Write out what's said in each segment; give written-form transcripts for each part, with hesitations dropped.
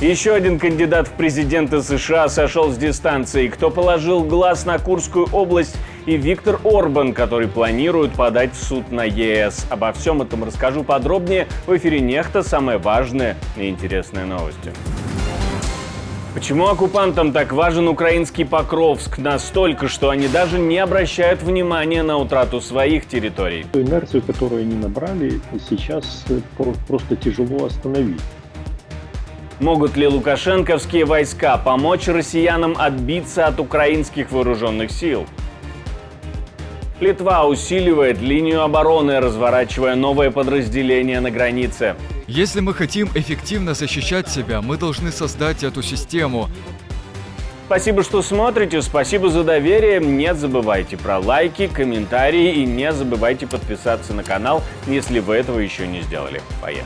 Еще один кандидат в президенты США сошел с дистанции. Кто положил глаз на Курскую область, и Виктор Орбан, который планирует подать в суд на ЕС. Обо всем этом расскажу подробнее в эфире «Нехта». Самые важные и интересные новости. Почему оккупантам так важен украинский Покровск? Настолько, что они даже не обращают внимания на утрату своих территорий. Инерцию, которую они набрали, сейчас просто тяжело остановить. Могут ли лукашенковские войска помочь россиянам отбиться от украинских вооруженных сил? Литва усиливает линию обороны, разворачивая новое подразделение на границе. Если мы хотим эффективно защищать себя, мы должны создать эту систему. Спасибо, что смотрите, спасибо за доверие. Не забывайте про лайки, комментарии и не забывайте подписаться на канал, если вы этого еще не сделали. Поехали.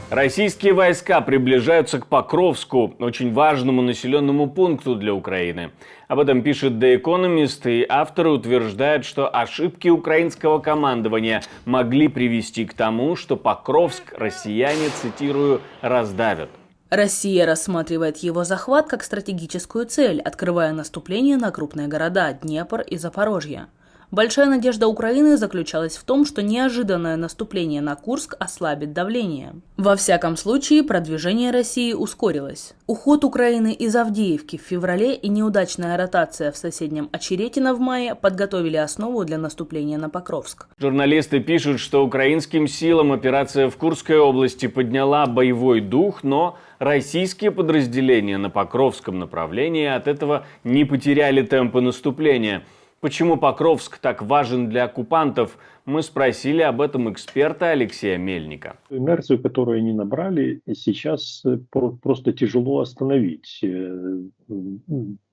Российские войска приближаются к Покровску, очень важному населенному пункту для Украины. Об этом пишет The Economist, и авторы утверждают, что ошибки украинского командования могли привести к тому, что Покровск россияне, цитирую, раздавят. Россия рассматривает его захват как стратегическую цель, открывая наступление на крупные города Днепр и Запорожье. Большая надежда Украины заключалась в том, что неожиданное наступление на Курск ослабит давление. Во всяком случае, продвижение России ускорилось. Уход Украины из Авдеевки в феврале и неудачная ротация в соседнем Очеретино в мае подготовили основу для наступления на Покровск. Журналисты пишут, что украинским силам операция в Курской области подняла боевой дух, но российские подразделения на Покровском направлении от этого не потеряли темпы наступления. Почему Покровск так важен для оккупантов? Мы спросили об этом эксперта Алексея Мельника. Инерцию, которую они набрали, сейчас просто тяжело остановить.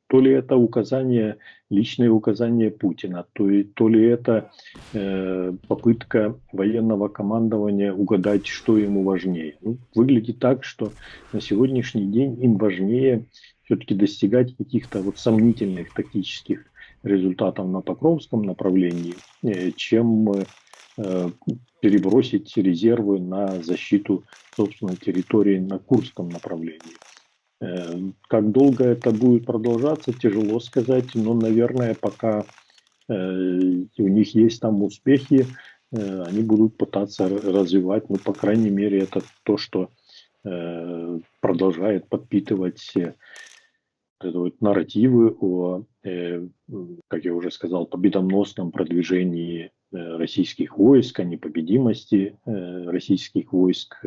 То ли это личные указания Путина, то ли это попытка военного командования угадать, что ему важнее. Выглядит так, что на сегодняшний день им важнее все-таки достигать каких-то сомнительных тактических результатов на Покровском направлении, чем перебросить резервы на защиту собственной территории на Курском направлении. Как долго это будет продолжаться, тяжело сказать, но, наверное, пока у них есть там успехи, они будут пытаться развивать, по крайней мере, это то, что продолжает подпитывать нарративы о, как я уже сказал, победоносном продвижении российских войск, о непобедимости российских войск.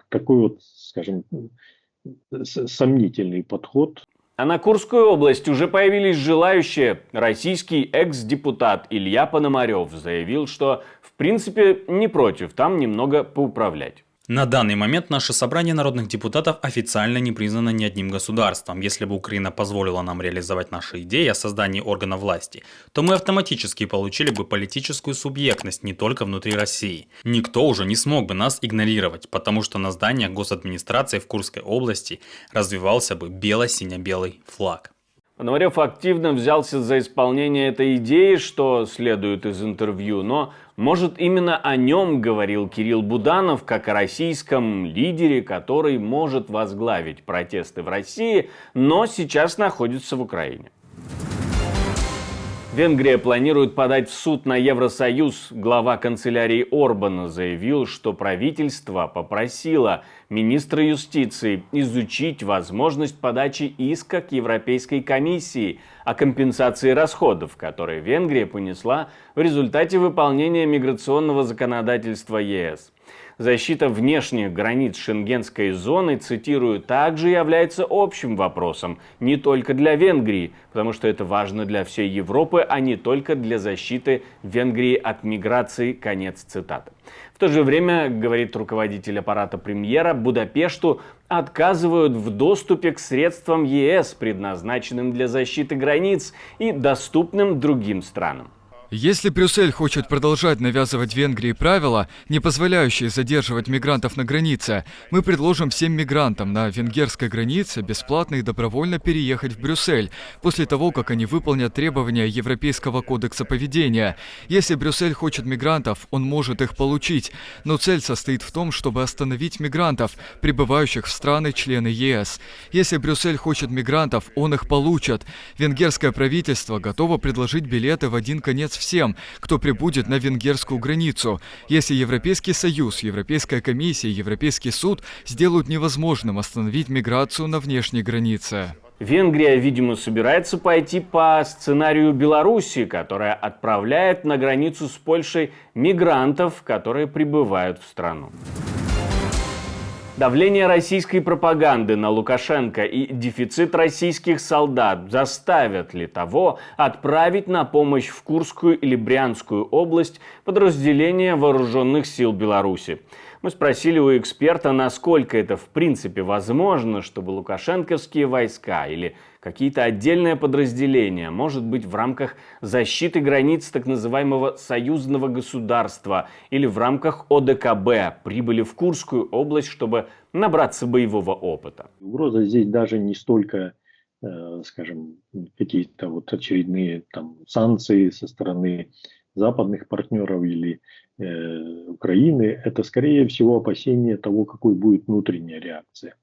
Такой скажем, сомнительный подход. А на Курскую область уже появились желающие. Российский экс-депутат Илья Пономарев заявил, что в принципе не против там немного поуправлять. На данный момент наше собрание народных депутатов официально не признано ни одним государством. Если бы Украина позволила нам реализовать наши идеи о создании органов власти, то мы автоматически получили бы политическую субъектность не только внутри России. Никто уже не смог бы нас игнорировать, потому что на зданиях госадминистрации в Курской области развивался бы бело-сине-белый флаг. Пономарев активно взялся за исполнение этой идеи, что следует из интервью, но, может, именно о нем говорил Кирилл Буданов, как о российском лидере, который может возглавить протесты в России, но сейчас находится в Украине. Венгрия планирует подать в суд на Евросоюз. Глава канцелярии Орбана заявил, что правительство попросило министра юстиции изучить возможность подачи иска к Европейской комиссии о компенсации расходов, которые Венгрия понесла в результате выполнения миграционного законодательства ЕС. Защита внешних границ шенгенской зоны, цитирую, также является общим вопросом не только для Венгрии, потому что это важно для всей Европы, а не только для защиты Венгрии от миграции, конец цитаты. В то же время, говорит руководитель аппарата премьера, Будапешту отказывают в доступе к средствам ЕС, предназначенным для защиты границ и доступным другим странам. Если Брюссель хочет продолжать навязывать Венгрии правила, не позволяющие задерживать мигрантов на границе, мы предложим всем мигрантам на венгерской границе бесплатно и добровольно переехать в Брюссель после того, как они выполнят требования Европейского кодекса поведения. Если Брюссель хочет мигрантов, он может их получить, но цель состоит в том, чтобы остановить мигрантов, прибывающих в страны-члены ЕС. Если Брюссель хочет мигрантов, он их получит. Венгерское правительство готово предложить билеты в один конец всем, кто прибудет на венгерскую границу. Если Европейский Союз, Европейская комиссия и Европейский суд сделают невозможным остановить миграцию на внешней границе. Венгрия, видимо, собирается пойти по сценарию Беларуси, которая отправляет на границу с Польшей мигрантов, которые прибывают в страну. Давление российской пропаганды на Лукашенко и дефицит российских солдат заставят ли того отправить на помощь в Курскую или Брянскую область подразделения вооруженных сил Беларуси? Мы спросили у эксперта, насколько это в принципе возможно, чтобы лукашенковские войска или какие-то отдельные подразделения, может быть, в рамках защиты границ так называемого союзного государства или в рамках ОДКБ, прибыли в Курскую область, чтобы набраться боевого опыта. Угроза здесь даже не столько, скажем, какие-то вот очередные санкции со стороны западных партнеров или Украины, это скорее всего опасение того, какой будет внутренняя реакция.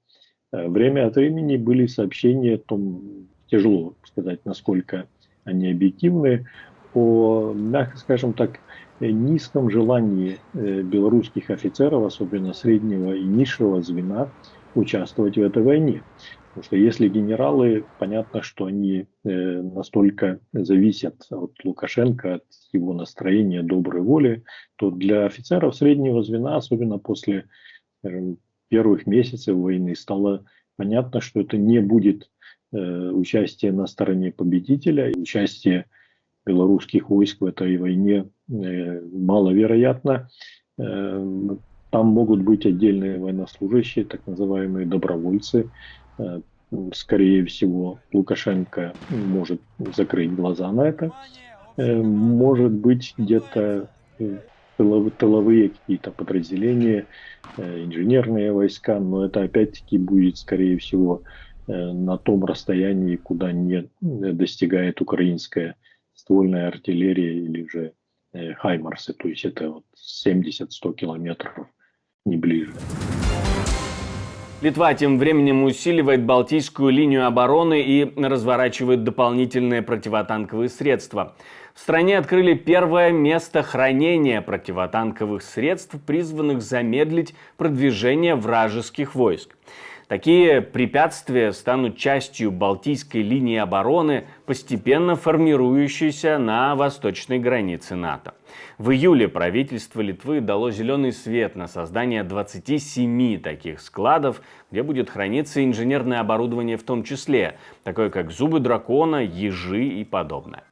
Время от времени были сообщения о том, тяжело сказать, насколько они объективны, о, мягко скажем так, низком желании белорусских офицеров, особенно среднего и низшего звена, участвовать в этой войне. Потому что если генералы, понятно, что они настолько зависят от Лукашенко, от его настроения, доброй воли, то для офицеров среднего звена, особенно после, скажем, первых месяцев войны, стало понятно, что это не будет участие на стороне победителя. Участие белорусских войск в этой войне маловероятно. Там могут быть отдельные военнослужащие, так называемые добровольцы. Скорее всего, Лукашенко может закрыть глаза на это. Может быть, где-то тыловые какие-то подразделения, инженерные войска, но это опять-таки будет, скорее всего, на том расстоянии, куда не достигает украинская ствольная артиллерия или же хаймарсы, то есть это вот 70-100 километров, не ближе. Литва тем временем усиливает Балтийскую линию обороны и разворачивает дополнительные противотанковые средства. В стране открыли первое место хранения противотанковых средств, призванных замедлить продвижение вражеских войск. Такие препятствия станут частью Балтийской линии обороны, постепенно формирующейся на восточной границе НАТО. В июле правительство Литвы дало зеленый свет на создание 27 таких складов, где будет храниться инженерное оборудование в том числе, такое как зубы дракона, ежи и подобное.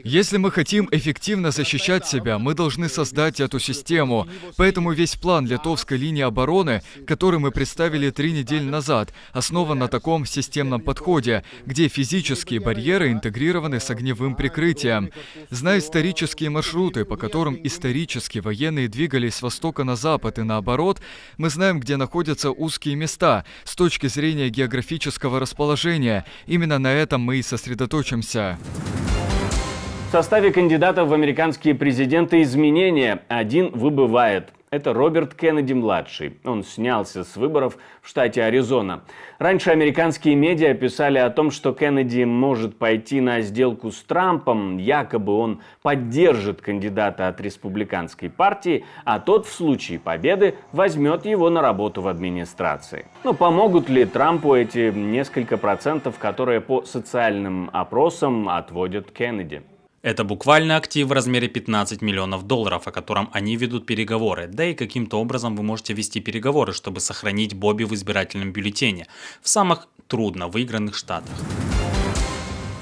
Если мы хотим эффективно защищать себя, мы должны создать эту систему. Поэтому весь план литовской линии обороны, который мы представили 3 недели назад, основан на таком системном подходе, где физические барьеры интегрированы с огневым прикрытием. Зная исторические маршруты, по которым исторически военные двигались с востока на запад и наоборот, мы знаем, где находятся узкие места с точки зрения географического расположения. Именно на этом мы и сосредоточимся. В составе кандидатов в американские президенты изменения. Один выбывает. Это Роберт Кеннеди-младший. Он снялся с выборов в штате Аризона. Раньше американские медиа писали о том, что Кеннеди может пойти на сделку с Трампом. Якобы он поддержит кандидата от республиканской партии, а тот в случае победы возьмет его на работу в администрации. Но помогут ли Трампу эти несколько процентов, которые по социальным опросам отводят Кеннеди? Это буквально актив в размере $15 миллионов, о котором они ведут переговоры. Да и каким-то образом вы можете вести переговоры, чтобы сохранить Бобби в избирательном бюллетене в самых трудно выигранных штатах.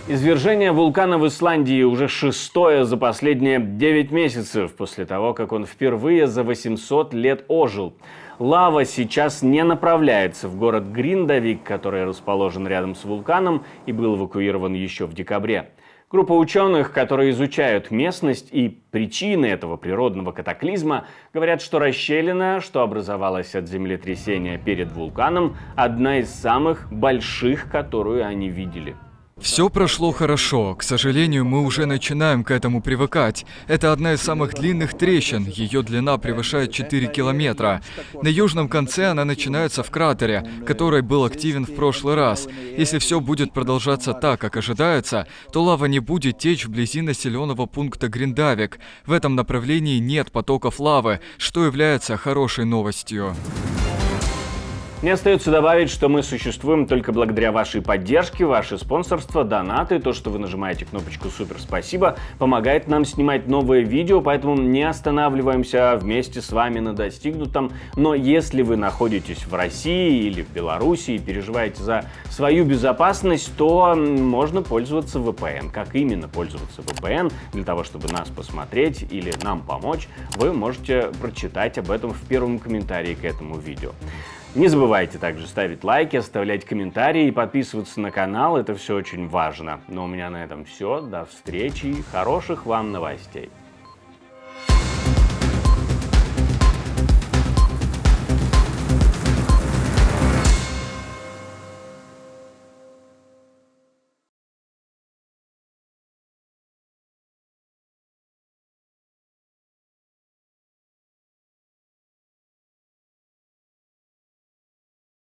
Извержение вулкана в Исландии уже 6-е за последние 9 месяцев после того, как он впервые за 800 лет ожил. Лава сейчас не направляется в город Гриндавик, который расположен рядом с вулканом и был эвакуирован еще в декабре. Группа ученых, которые изучают местность и причины этого природного катаклизма, говорят, что расщелина, что образовалась от землетрясения перед вулканом, одна из самых больших, которую они видели. Все прошло хорошо. К сожалению, мы уже начинаем к этому привыкать. Это одна из самых длинных трещин. Ее длина превышает 4 километра. На южном конце она начинается в кратере, который был активен в прошлый раз. Если все будет продолжаться так, как ожидается, то лава не будет течь вблизи населенного пункта Гриндавик. В этом направлении нет потоков лавы, что является хорошей новостью. Мне остается добавить, что мы существуем только благодаря вашей поддержке, ваше спонсорство, донаты, то, что вы нажимаете кнопочку «Супер, спасибо», помогает нам снимать новые видео, поэтому не останавливаемся вместе с вами на достигнутом. Но если вы находитесь в России или в Беларуси и переживаете за свою безопасность, то можно пользоваться VPN. Как именно пользоваться VPN для того, чтобы нас посмотреть или нам помочь, вы можете прочитать об этом в первом комментарии к этому видео. Не забывайте также ставить лайки, оставлять комментарии и подписываться на канал, это все очень важно. Но у меня на этом все, до встречи и хороших вам новостей.